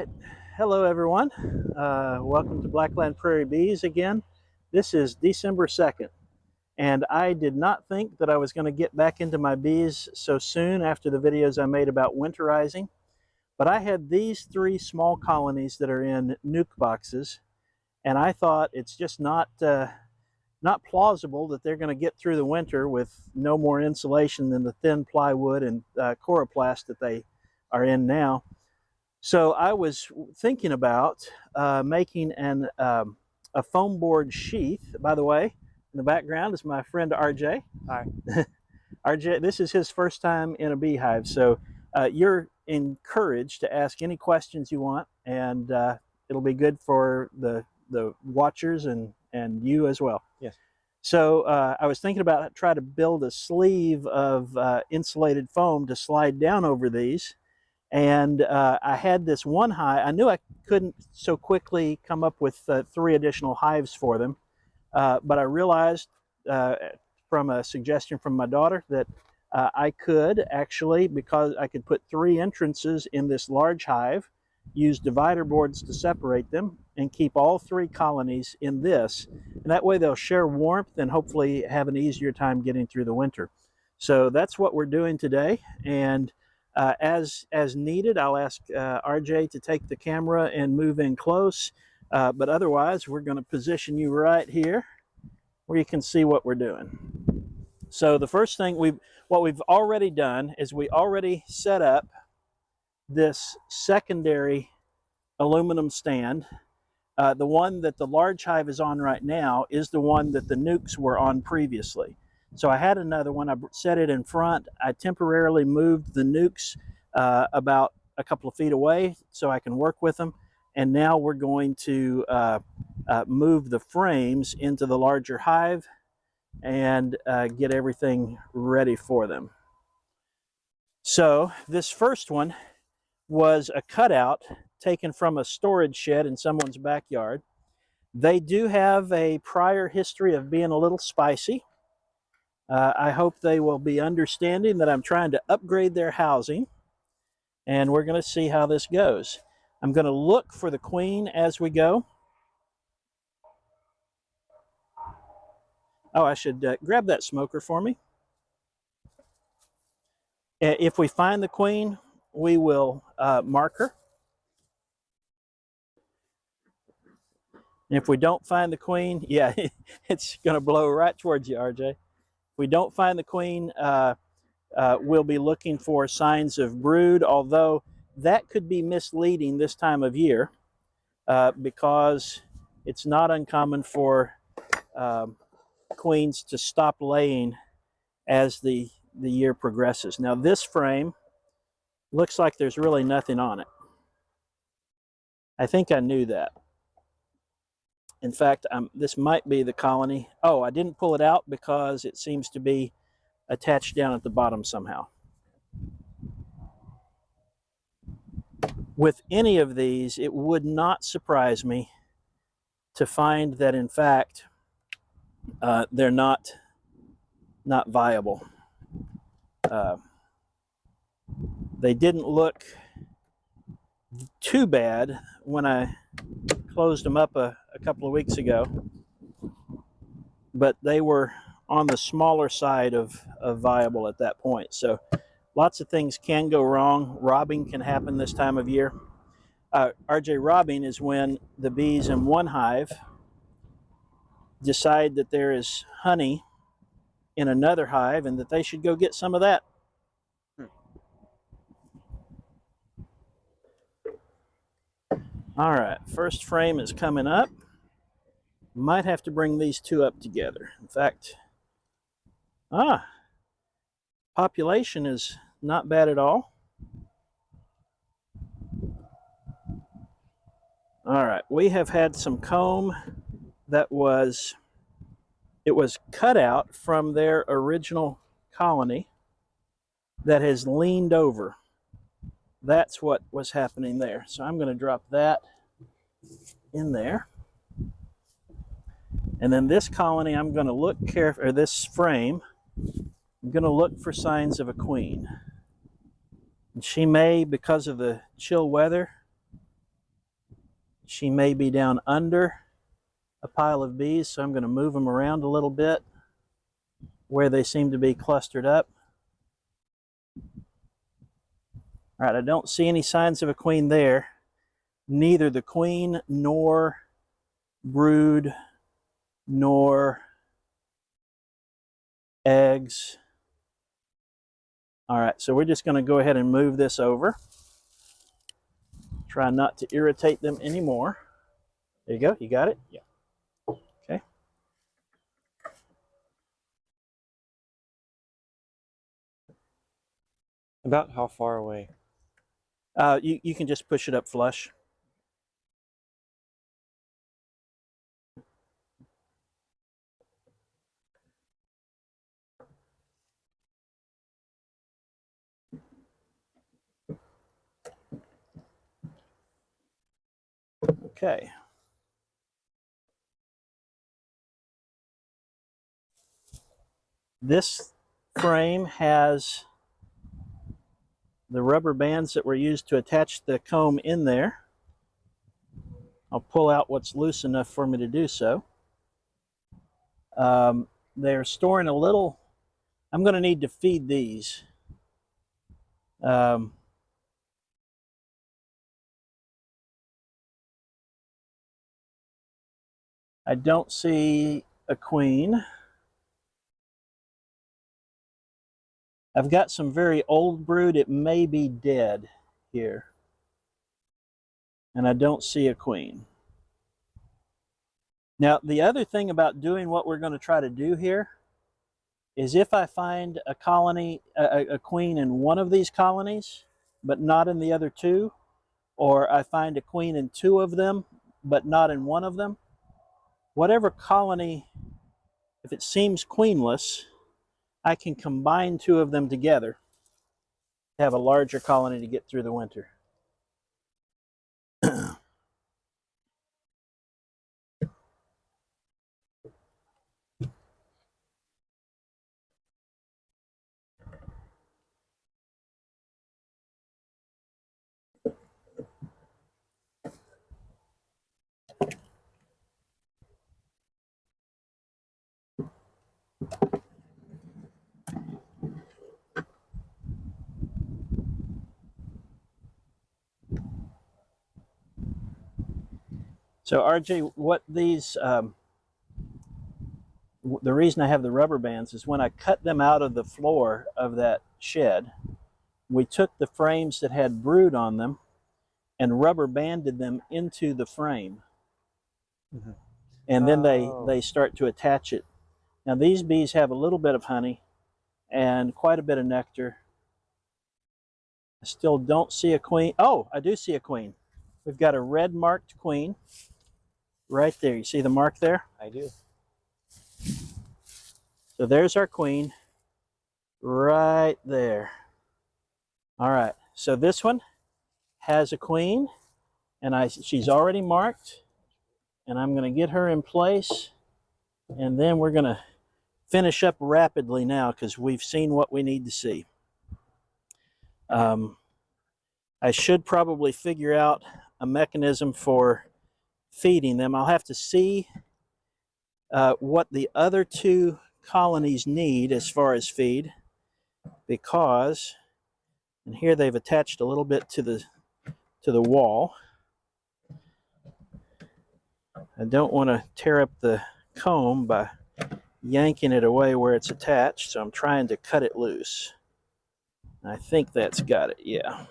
right, hello everyone. Welcome to Blackland Prairie Bees again. This is December 2nd, and I did not think that I was going to get back into my bees so soon after the videos I made about winterizing. But I had these three small colonies that are in nuke boxes, and I thought it's just not plausible that they're going to get through the winter with no more insulation than the thin plywood and coroplast that they are in now. So I was thinking about making a foam board sheath. By the way, in the background is my friend RJ. Hi. RJ, this is his first time in a beehive, so you're encouraged to ask any questions you want, and it'll be good for the watchers and you as well. Yes. So I was thinking about trying to build a sleeve of insulated foam to slide down over these. And I had this one hive. I knew I couldn't so quickly come up with 3 additional hives for them, but I realized from a suggestion from my daughter that I could actually, because I could put 3 entrances in this large hive, use divider boards to separate them, and keep all 3 colonies in this. And that way they'll share warmth and hopefully have an easier time getting through the winter. So that's what we're doing today. And as needed, I'll ask RJ to take the camera and move in close, but otherwise we're going to position you right here where you can see what we're doing. So the first thing what we've already done is we already set up this secondary aluminum stand. The one that the large hive is on right now is the one that the nukes were on previously. So I had another one. I set it in front. I temporarily moved the nukes about a couple of feet away so I can work with them. And now we're going to move the frames into the larger hive and get everything ready for them. So this first one was a cutout taken from a storage shed in someone's backyard. They do have a prior history of being a little spicy. I hope they will be understanding that I'm trying to upgrade their housing, and we're going to see how this goes. I'm going to look for the queen as we go. Oh, I should grab that smoker for me. If we find the queen, we will mark her. And if we don't find the queen, yeah, it's going to blow right towards you, RJ. If we don't find the queen, we'll be looking for signs of brood, although that could be misleading this time of year because it's not uncommon for queens to stop laying as the year progresses. Now this frame looks like there's really nothing on it. I think I knew that. In fact, this might be the colony. Oh, I didn't pull it out because it seems to be attached down at the bottom somehow. With any of these, it would not surprise me to find that in fact they're not viable. They didn't look too bad when I closed them up a couple of weeks ago, but they were on the smaller side of viable at that point. So lots of things can go wrong. Robbing can happen this time of year. RJ, robbing is when the bees in one hive decide that there is honey in another hive and that they should go get some of that. All right, first frame is coming up. Might have to bring these 2 up together. In fact, population is not bad at all. All right, we have had some comb that was cut out from their original colony that has leaned over. That's what was happening there. So I'm going to drop that in there. And then this colony, I'm going to look carefully, or this frame, I'm going to look for signs of a queen. And she may, because of the chill weather, she may be down under a pile of bees, so I'm going to move them around a little bit where they seem to be clustered up. All right, I don't see any signs of a queen there. Neither the queen nor brood nor eggs. All right, so we're just going to go ahead and move this over. Try not to irritate them anymore. There you go. You got it? Yeah. Okay. About how far away? You can just push it up flush. Okay. This frame has the rubber bands that were used to attach the comb in there. I'll pull out what's loose enough for me to do so. They're storing a little. I'm going to need to feed these. I don't see a queen. I've got some very old brood. It may be dead here. And I don't see a queen. Now, the other thing about doing what we're going to try to do here is if I find a colony, a queen in one of these colonies, but not in the other two, or I find a queen in two of them, but not in one of them, whatever colony, if it seems queenless, I can combine two of them together to have a larger colony to get through the winter. So RJ, what these, the reason I have the rubber bands is when I cut them out of the floor of that shed, we took the frames that had brood on them and rubber banded them into the frame. Mm-hmm. And then they start to attach it. Now these bees have a little bit of honey and quite a bit of nectar. I still don't see a queen. Oh, I do see a queen. We've got a red marked queen right there. You see the mark there? I do. So there's our queen right there. All right, so this one has a queen, and she's already marked, and I'm going to get her in place, and then we're going to finish up rapidly now because we've seen what we need to see. I should probably figure out a mechanism for feeding them. I'll have to see what the other two colonies need as far as feed, because, and here they've attached a little bit to the wall. I don't want to tear up the comb by yanking it away where it's attached, so I'm trying to cut it loose. I think that's got it, yeah.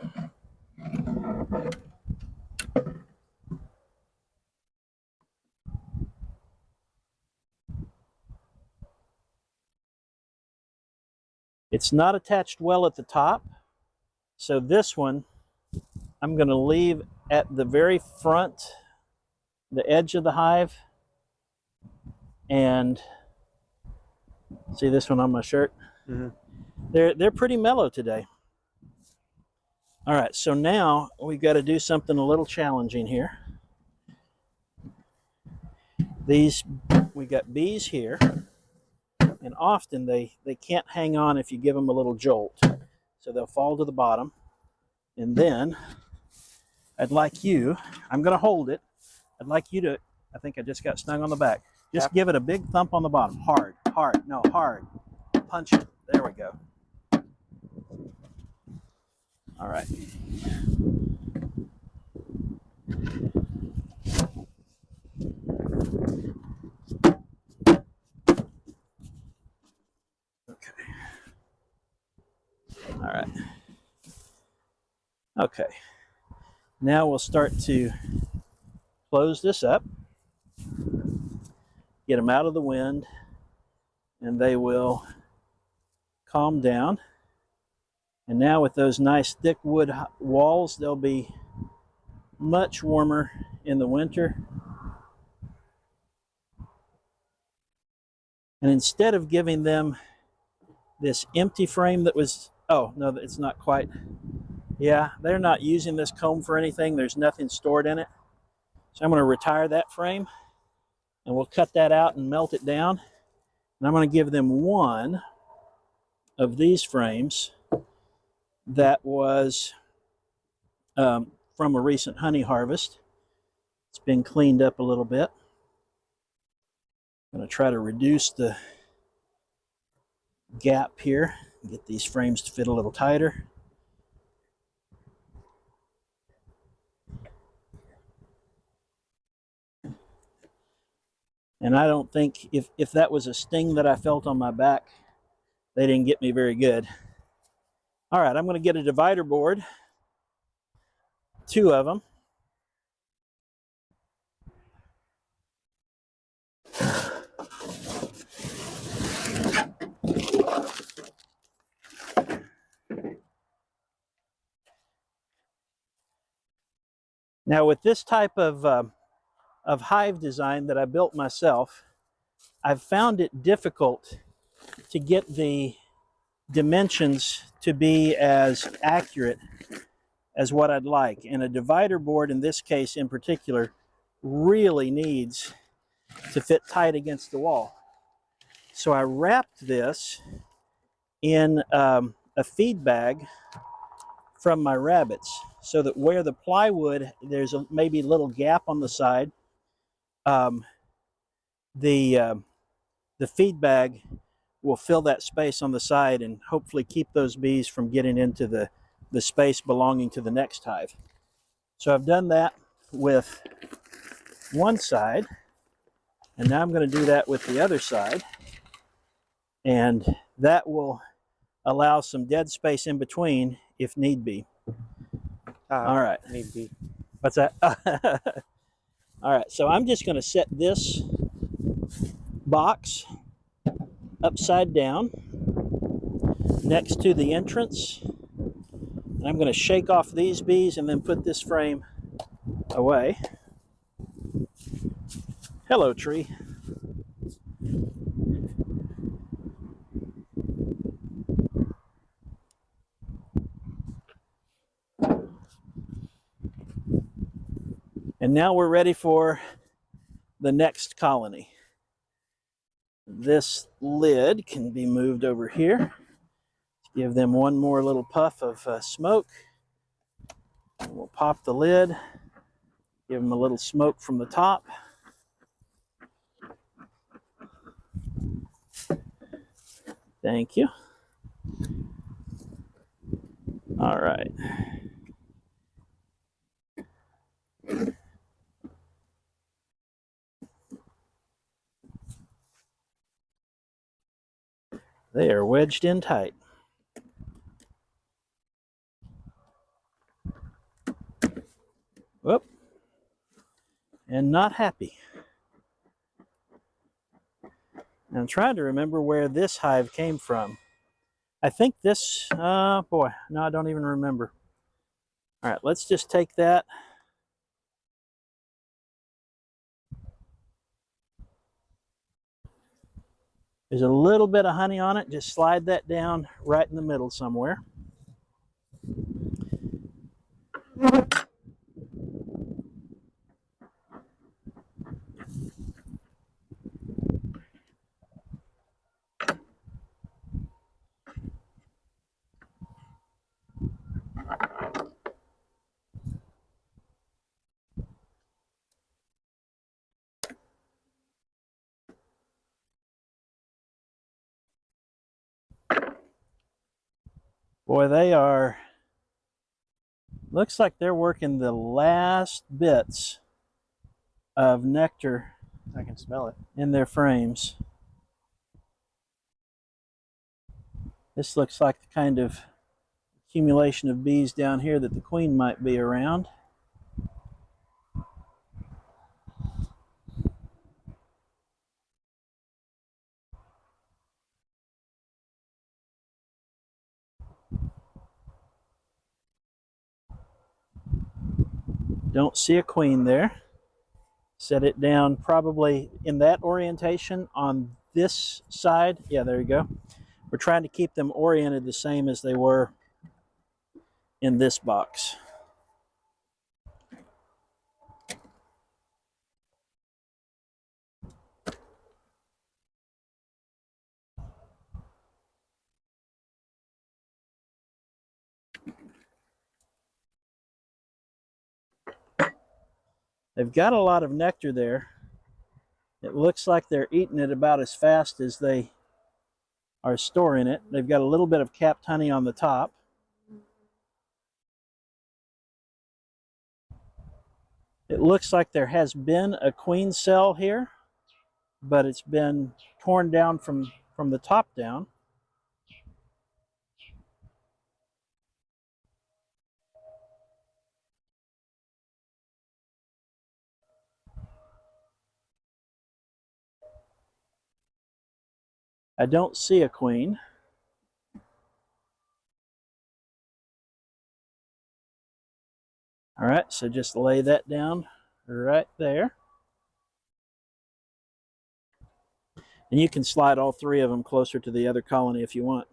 It's not attached well at the top, so this one I'm going to leave at the very front, the edge of the hive. And see this one on my shirt? Mm-hmm. They're pretty mellow today. All right, so now we've got to do something a little challenging here. We got bees here, and often they can't hang on if you give them a little jolt. So they'll fall to the bottom. And then I'm going to hold it. I'd like you to, I think I just got stung on the back. Just Tap. give it a big thump on the bottom. Hard, hard, no, hard. Punch it. There we go. All right. Okay. All right. Okay. Now we'll start to close this up, get them out of the wind, and they will calm down. And now with those nice thick wood walls, they'll be much warmer in the winter. And instead of giving them this empty frame that was, oh, no, it's not quite. Yeah, they're not using this comb for anything. There's nothing stored in it. So I'm going to retire that frame, and we'll cut that out and melt it down. And I'm going to give them one of these frames that was from a recent honey harvest. It's been cleaned up a little bit. I'm going to try to reduce the gap here, get these frames to fit a little tighter. And I don't think, if that was a sting that I felt on my back, they didn't get me very good. All right, I'm going to get a divider board, 2 of them. Now with this type of hive design that I built myself, I've found it difficult to get the dimensions to be as accurate as what I'd like. And a divider board, in this case in particular, really needs to fit tight against the wall. So I wrapped this in a feed bag from my rabbits, so that where the plywood, there's maybe a little gap on the side, the feed bag will fill that space on the side and hopefully keep those bees from getting into the space belonging to the next hive. So I've done that with one side, and now I'm going to do that with the other side, and that will allow some dead space in between if need be. All right. Need be. What's that? All right, so I'm just going to set this box upside down next to the entrance. And I'm going to shake off these bees and then put this frame away. Hello, tree. And now we're ready for the next colony. This lid can be moved over here. Give them one more little puff of smoke. And we'll pop the lid, give them a little smoke from the top. Thank you. All right. They are wedged in tight. Whoop. And not happy. I'm trying to remember where this hive came from. I think this, boy, no, I don't even remember. All right, let's just take that. There's a little bit of honey on it. Just slide that down right in the middle somewhere. Boy, they are, looks like they're working the last bits of nectar I can smell it. in their frames. This looks like the kind of accumulation of bees down here that the queen might be around. Don't see a queen there. Set it down probably in that orientation on this side. Yeah, there you go. We're trying to keep them oriented the same as they were in this box. They've got a lot of nectar there. It looks like they're eating it about as fast as they are storing it. They've got a little bit of capped honey on the top. It looks like there has been a queen cell here, but it's been torn down from the top down. I don't see a queen. All right, so just lay that down right there. And you can slide all three of them closer to the other colony if you want.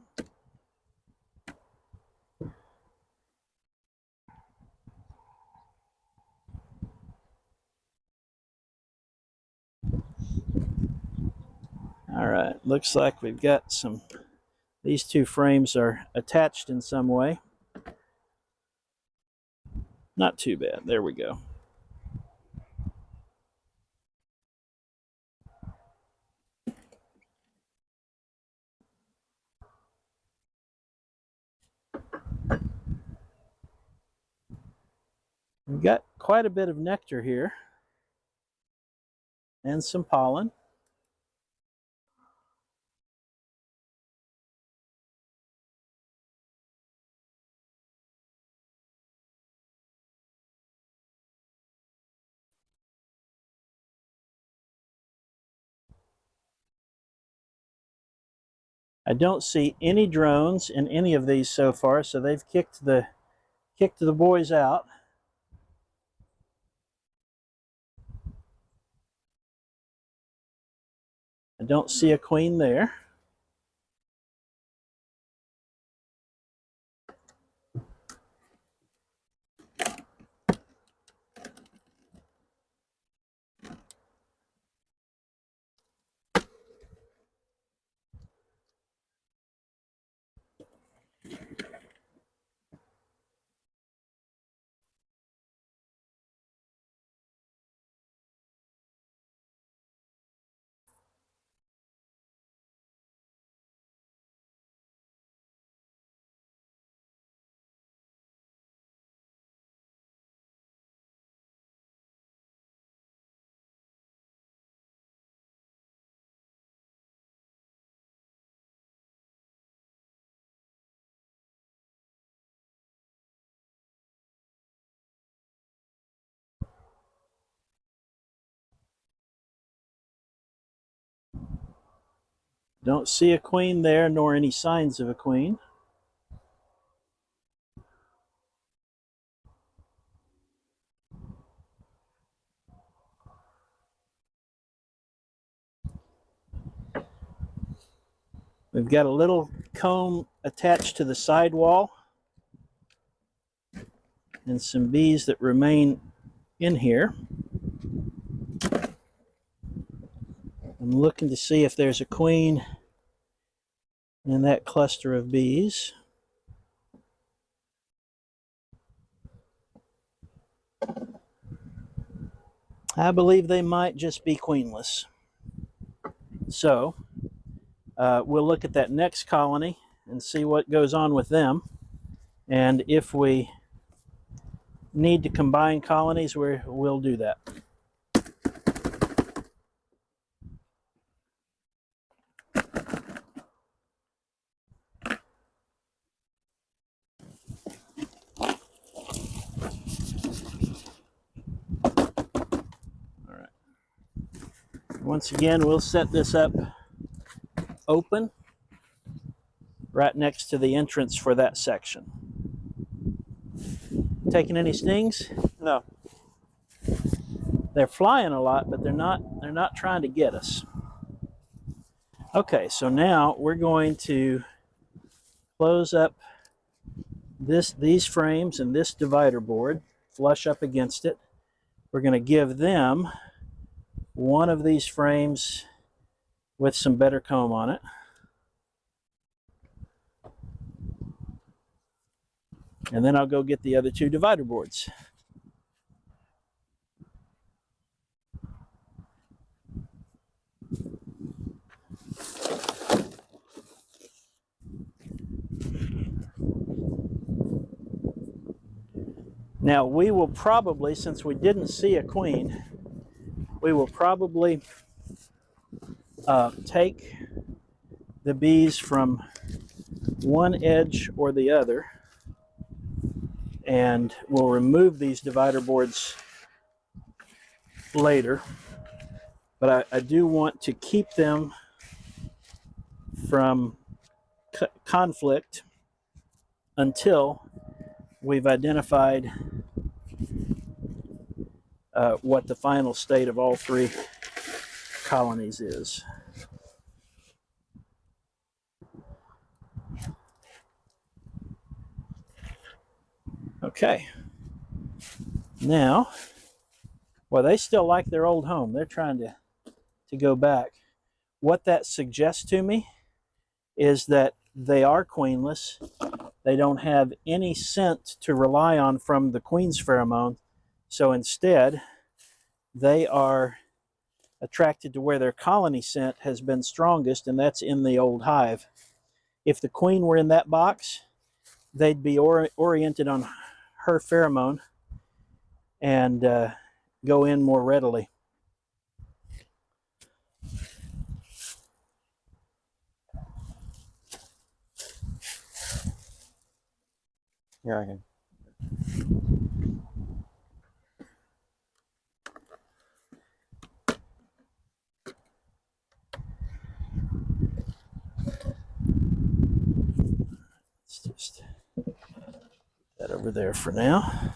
All right, looks like we've got some, these two frames are attached in some way. Not too bad, there we go. We've got quite a bit of nectar here and some pollen. I don't see any drones in any of these so far, so they've kicked the boys out. I don't see a queen there. Don't see a queen there, nor any signs of a queen. We've got a little comb attached to the side wall and some bees that remain in here. I'm looking to see if there's a queen in that cluster of bees. I believe they might just be queenless. So we'll look at that next colony and see what goes on with them. And if we need to combine colonies, we'll do that. All right. Once again, we'll set this up open right next to the entrance for that section. Taking any stings? No. They're flying a lot, but they're not trying to get us. Okay, so now we're going to close up these frames and this divider board, flush up against it. We're going to give them one of these frames with some better comb on it. And then I'll go get the other two divider boards. Now we will probably, since we didn't see a queen, we will probably take the bees from one edge or the other, and we'll remove these divider boards later. But I do want to keep them from conflict until we've identified what the final state of all three colonies is. Okay. Now, well, they still like their old home. They're trying to go back. What that suggests to me is that they are queenless. They don't have any scent to rely on from the queen's pheromone. So instead, they are attracted to where their colony scent has been strongest, and that's in the old hive. If the queen were in that box, they'd be oriented on her pheromone and go in more readily. Yeah, I can. Let's just put that over there for now.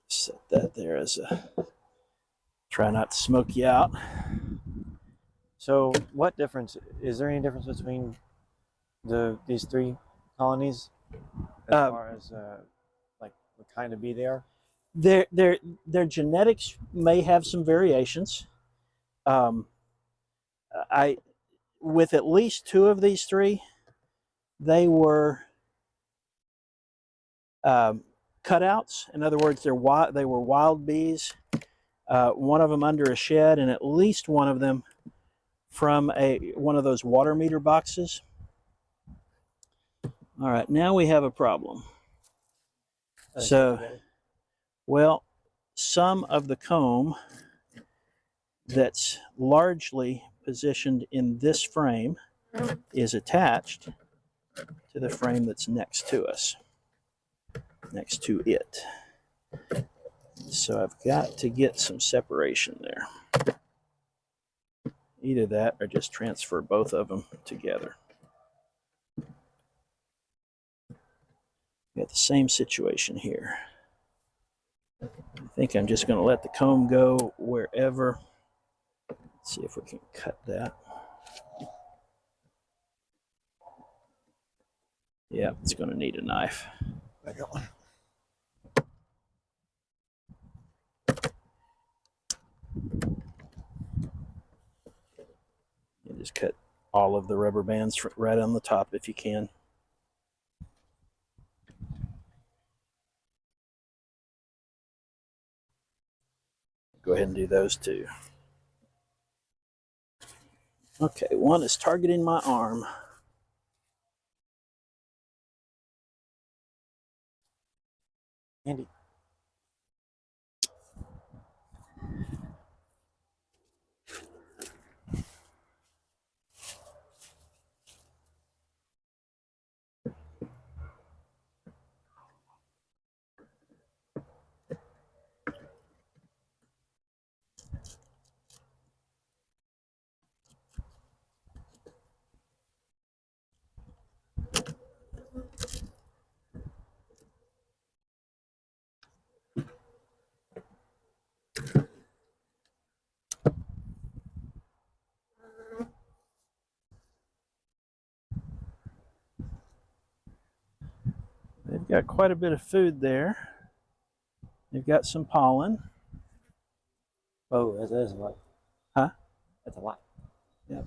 Set that there as a try not to smoke you out. So, what difference is there? Any difference between these three colonies as far as like what kind of bee they are? Their genetics may have some variations. I with at least two of these three, they were cutouts. In other words, they were wild bees. One of them under a shed, and at least one of them from one of those water meter boxes. All right, now we have a problem. So, well, some of the comb that's largely positioned in this frame is attached to the frame that's next to us, next to it. So I've got to get some separation there. Either that or just transfer both of them together. Got the same situation here. I think I'm just going to let the comb go wherever. Let's see if we can cut that. Yeah, it's going to need a knife. I got one. You just cut all of the rubber bands right on the top if you can. Go ahead and do those two. Okay, one is targeting my arm. Andy. They've got quite a bit of food there. They've got some pollen. Oh, that is a lot. Huh? That's a lot. Yep.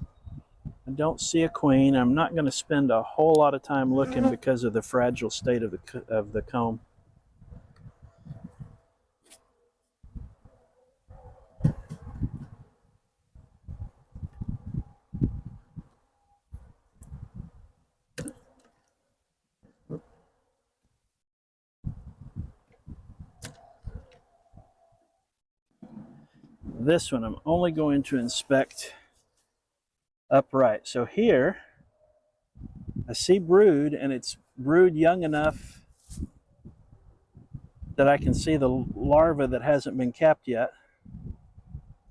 I don't see a queen. I'm not going to spend a whole lot of time looking because of the fragile state of the comb. This one I'm only going to inspect upright. So here I see brood, and it's brood young enough that I can see the larva that hasn't been capped yet.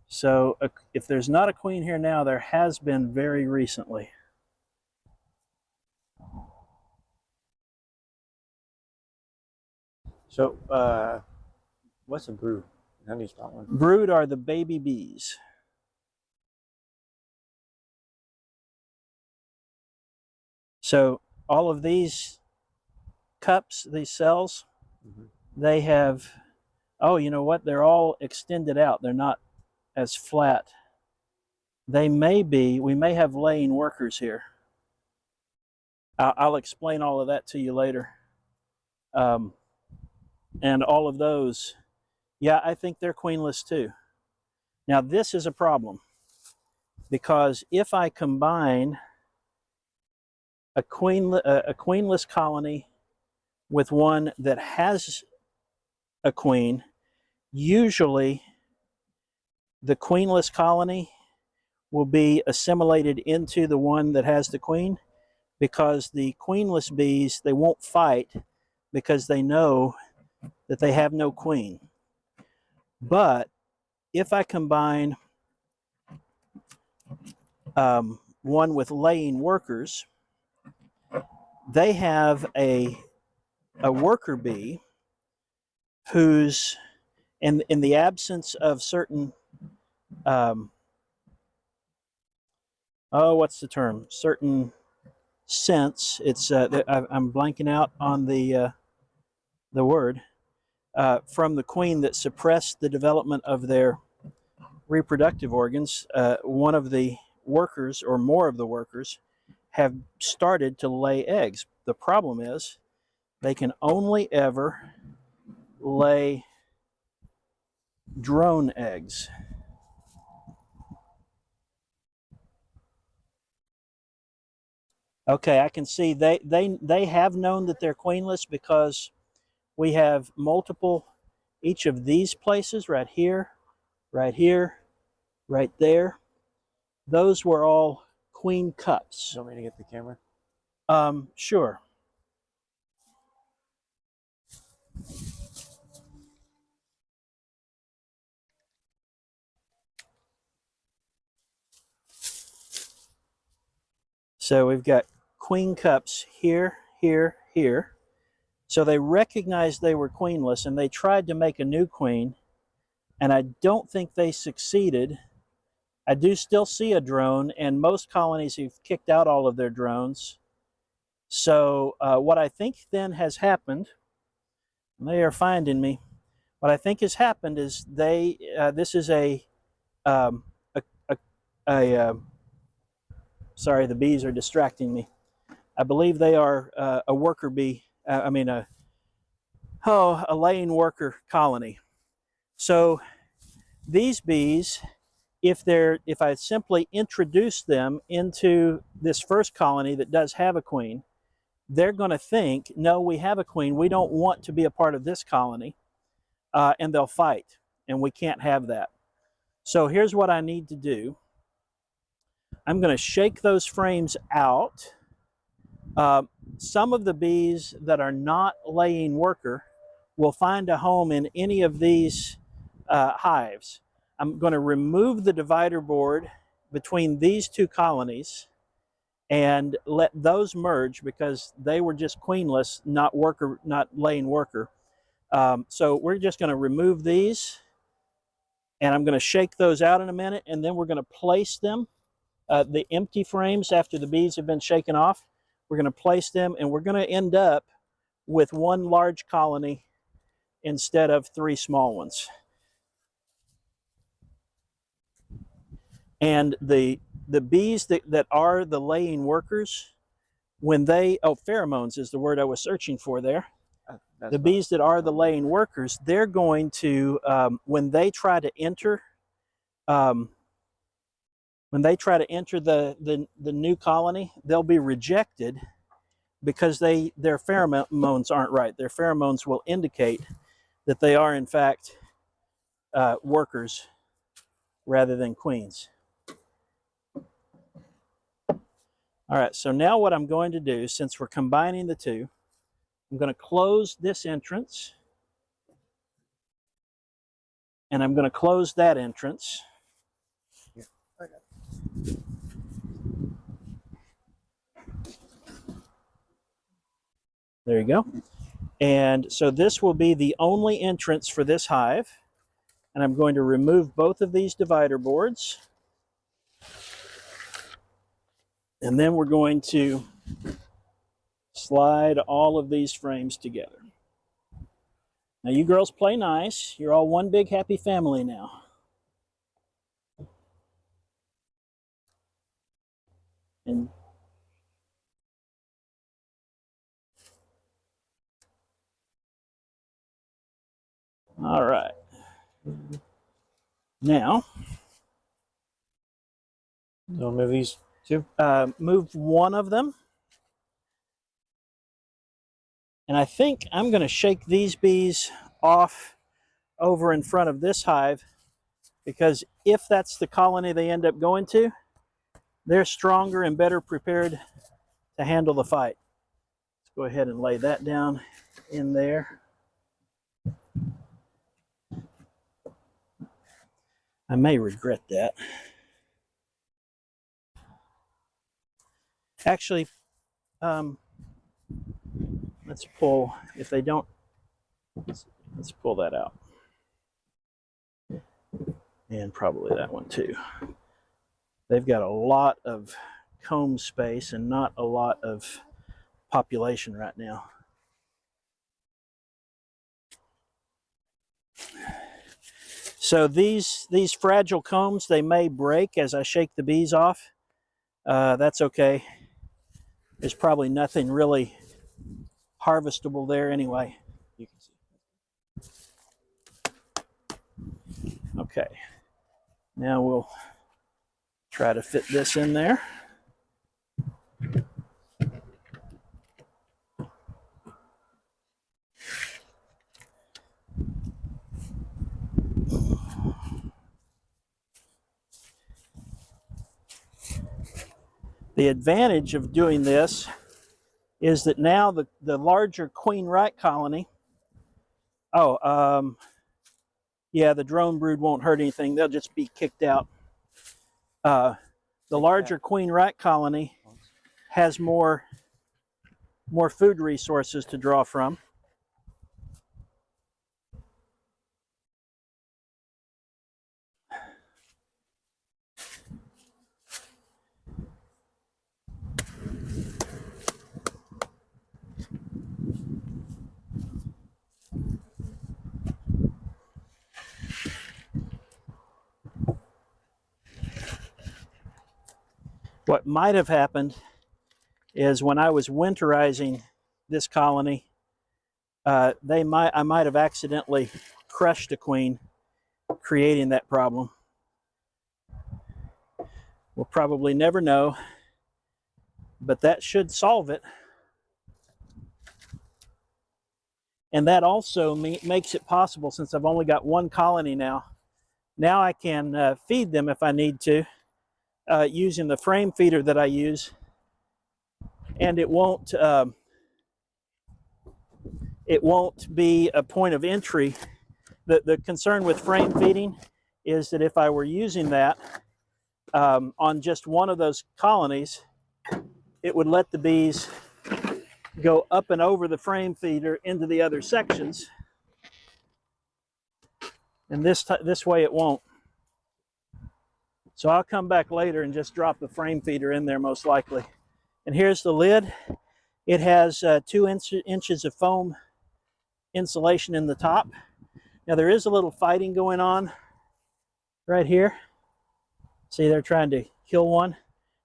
So if there's not a queen here now, there has been very recently. So, what's a brood? How do you spell one? Brood are the baby bees. So all of these cups, these cells, they have, oh, you know what? They're all extended out. They're not as flat. We may have laying workers here. I'll explain all of that to you later. And all of those, yeah, I think they're queenless too. Now this is a problem, because if I combine a queenless colony with one that has a queen, usually the queenless colony will be assimilated into the one that has the queen, because the queenless bees, they won't fight because they know that they have no queen. But if I combine one with laying workers, they have a worker bee who's, in the absence of certain, what's the term? Certain scents. It's I'm blanking out on the word, from the queen that suppressed the development of their reproductive organs. One of the workers, or more of the workers, have started to lay eggs. The problem is they can only ever lay drone eggs. Okay, I can see they have known that they're queenless, because we have multiple, each of these places, right here, right here, right there. Those were all queen cups. You want me to get the camera? Sure. So we've got queen cups here, here, here. So they recognized they were queenless, and they tried to make a new queen, and I don't think they succeeded. I do still see a drone, and most colonies have kicked out all of their drones. So what I think then has happened, they are finding me. What I think has happened is this is sorry, the bees are distracting me. I believe they are a worker bee. A laying worker colony. So these bees, if I simply introduce them into this first colony that does have a queen, they're going to think, no, we have a queen, we don't want to be a part of this colony, and they'll fight, and we can't have that. So here's what I need to do. I'm going to shake those frames out. Some of the bees that are not laying worker will find a home in any of these hives. I'm going to remove the divider board between these two colonies and let those merge because they were just queenless, not laying worker. So we're just going to remove these, and I'm going to shake those out in a minute, and then we're going to place them, the empty frames after the bees have been shaken off. We're going to place them, and we're going to end up with one large colony instead of 3 small ones. And the bees that are the laying workers, when they, pheromones is the word I was searching for there. The bees that are the laying workers, they're going to, when they try to enter, the new colony, they'll be rejected because their pheromones aren't right. Their pheromones will indicate that they are in fact workers rather than queens. All right, so now what I'm going to do, since we're combining the two, I'm going to close this entrance, and I'm going to close that entrance. Yeah. There you go. And so this will be the only entrance for this hive. And I'm going to remove both of these divider boards. And then we're going to slide all of these frames together. Now you girls play nice. You're all one big happy family now. And all right. Now, we'll move these two. Move one of them. And I think I'm going to shake these bees off over in front of this hive, because if that's the colony they end up going to, they're stronger and better prepared to handle the fight. Let's go ahead and lay that down in there. I may regret that. Actually, let's pull, if they don't, let's pull that out. And probably that one too. They've got a lot of comb space and not a lot of population right now. So these fragile combs, they may break as I shake the bees off. That's okay. There's probably nothing really harvestable there anyway. You can see. Okay. Now we'll try to fit this in there. The advantage of doing this is that now the larger queen right colony, yeah, the drone brood won't hurt anything. They'll just be kicked out. The larger queen right colony has more food resources to draw from. What might have happened is when I was winterizing this colony, I might have accidentally crushed a queen, creating that problem? We'll probably never know, but that should solve it. And that also makes it possible, since I've only got one colony now, now I can feed them if I need to, using the frame feeder that I use, and it won't be a point of entry. The concern with frame feeding is that if I were using that on just one of those colonies, it would let the bees go up and over the frame feeder into the other sections, and this way it won't. So I'll come back later and just drop the frame feeder in there most likely. And here's the lid. It has 2 inches of foam insulation in the top. Now there is a little fighting going on right here. See, they're trying to kill one.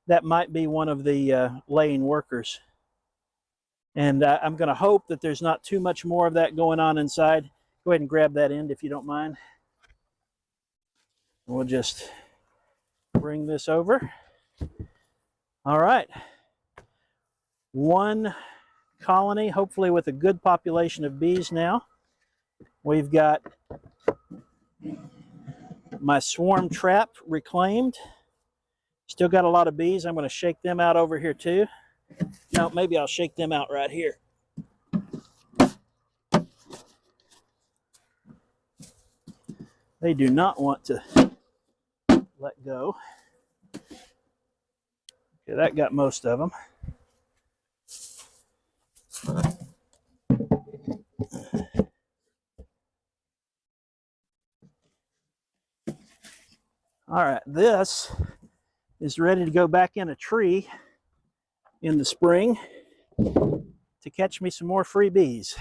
That might be one of the laying workers. And I'm going to hope that there's not too much more of that going on inside. Go ahead and grab that end if you don't mind. We'll just bring this over. All right. One colony, hopefully with a good population of bees now. We've got my swarm trap reclaimed. Still got a lot of bees. I'm going to shake them out over here too. No, maybe I'll shake them out right here. They do not want to let go. Okay, that got most of them. All right, this is ready to go back in a tree in the spring to catch me some more free bees.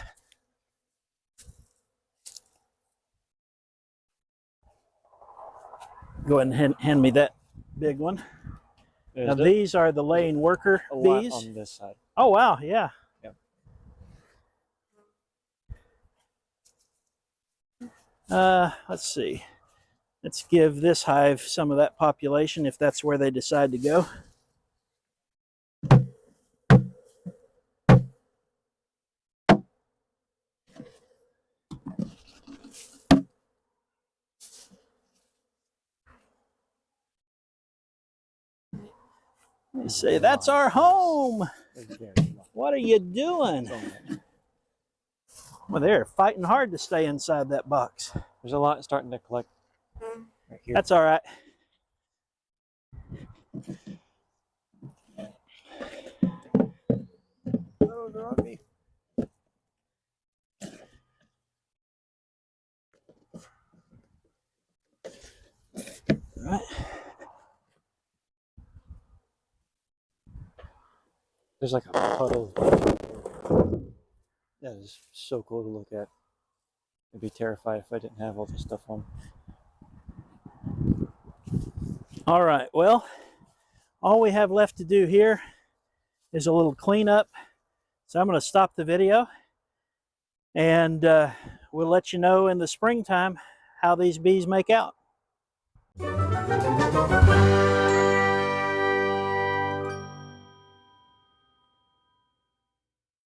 Go ahead and hand me that big one. Now these are the laying worker bees. On this side. Oh wow, yeah. Let's see. Let's give this hive some of that population if that's where they decide to go. They say, that's our home. What are you doing? Well, they're fighting hard to stay inside that box. There's a lot starting to collect right here. That's all right. Oh, they're on me. All right. There's like a puddle. That is so cool to look at. I'd be terrified if I didn't have all this stuff on. All right, well, all we have left to do here is a little cleanup. So I'm going to stop the video, and we'll let you know in the springtime how these bees make out.